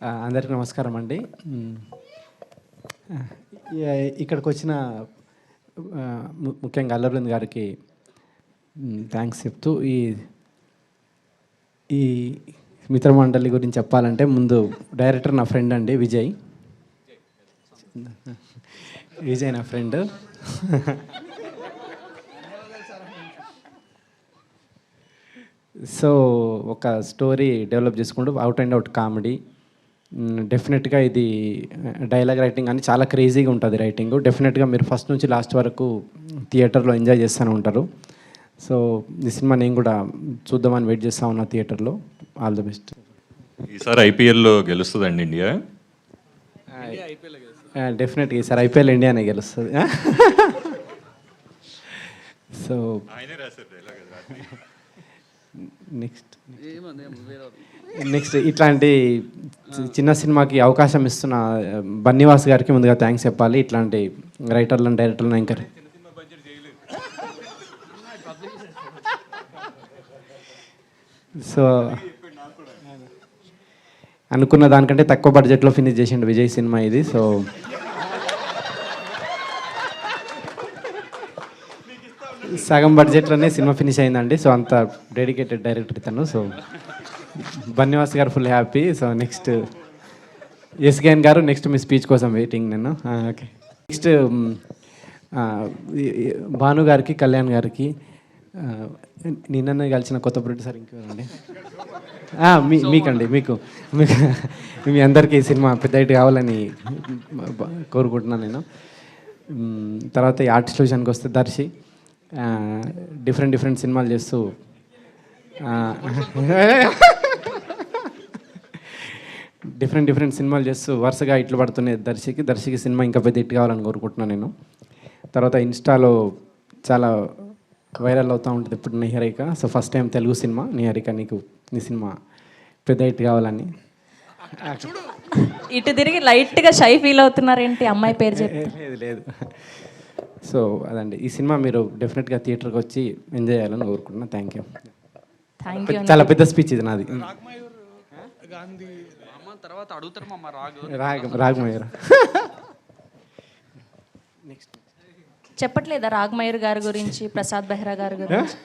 అందరికీ నమస్కారం అండి. ఇక్కడికి వచ్చిన ముఖ్యంగా అల్లర్వింద్ గారికి థ్యాంక్స్ చెప్తూ ఈ మిత్రమండలి గురించి చెప్పాలంటే ముందు డైరెక్టర్ నా ఫ్రెండ్ అండి విజయ్ నా ఫ్రెండ్. సో ఒక స్టోరీ డెవలప్ చేసుకుంటూ అవుట్ అండ్ అవుట్ కామెడీ. డెఫినెట్గా ఇది డైలాగ్ రైటింగ్ అని చాలా క్రేజీగా ఉంటుంది రైటింగ్. డెఫినెట్గా మీరు ఫస్ట్ నుంచి లాస్ట్ వరకు థియేటర్లో ఎంజాయ్ చేస్తూనే ఉంటారు. సో ఈ సినిమా నేను కూడా చూద్దామని వెయిట్ చేస్తా ఉన్నా థియేటర్లో. All the best. ఈసారి ఐపీఎల్లో గెలుస్తుందండి ఇండియా? డెఫినెట్గా ఈసారి ఐపీఎల్ ఇండియానే గెలుస్తుంది. సో నెక్స్ట్ ఇట్లాంటి చిన్న సినిమాకి అవకాశం ఇస్తున్న బన్నీవాస్ గారికి ముందుగా థ్యాంక్స్ చెప్పాలి. ఇట్లాంటి రైటర్లను డైరెక్టర్లను ఎంకరేజ్. సో అనుకున్న దానికంటే తక్కువ బడ్జెట్లో ఫినిష్ చేసిండు విజయ్ సినిమా ఇది. సో సగం బడ్జెట్లోనే సినిమా ఫినిష్ అయిందండి. సో అంత డెడికేటెడ్ డైరెక్టర్ ఇతను. సో బన్నీవాస్ గారు full happy. So next SKN గారు, నెక్స్ట్ మీ స్పీచ్ కోసం వెయిటింగ్ నేను. ఓకే, నెక్స్ట్ భాను గారికి, కళ్యాణ్ గారికి, నిన్ననే కలిసిన కొత్త ప్రొడ్యూసర్ ఇంకెవరండి, మీకండి, మీకు మీ అందరికీ ఈ సినిమా పెద్ద హిట్ కావాలని కోరుకుంటున్నాను నేను. తర్వాత ఈ ఆర్టిస్ట్ విషయానికి వస్తే దర్శి డిఫరెంట్ సినిమాలు చేస్తూ డిఫరెంట్ సినిమాలు చేస్తూ వరుసగా ఇట్లు పడుతున్నాయి దర్శికి సినిమా ఇంకా పెద్ద హిట్ కావాలని కోరుకుంటున్నాను నేను. తర్వాత ఇన్స్టాలో చాలా వైరల్ అవుతూ ఉంటుంది ఇప్పుడు Niharika. So first time Telugu cinema Niharika, నీ సినిమా పెద్ద హిట్ కావాలని. ఇటు తిరిగి లైట్గా షై ఫీల్ అవుతున్నారేంటి అమ్మాయి పేరు చెప్పి? లేదు. సో అదండి, ఈ సినిమా మీరు డెఫినెట్గా థియేటర్కి వచ్చి ఎంజాయ్ చేయాలని కోరుకుంటున్నాను. Thank you. చాలా పెద్ద స్పీచ్ ఇది నాది. రాగమయూర్ చెప్పట్లేదా రాగమయూర్ గారి గురించి, ప్రసాద్ బెహ్రా గారి గురించి?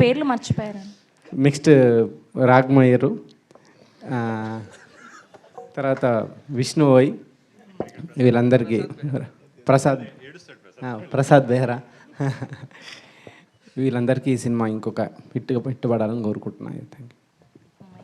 పేర్లు మర్చిపోయారు. నెక్స్ట్ రాగమయూరు, తర్వాత విష్ణువోయ్, వీళ్ళందరికీ, ప్రసాద్ బెహ్రా, వీళ్ళందరికీ ఈ సినిమా ఇంకొక హిట్ పడాలని కోరుకుంటున్నాను. Thank you.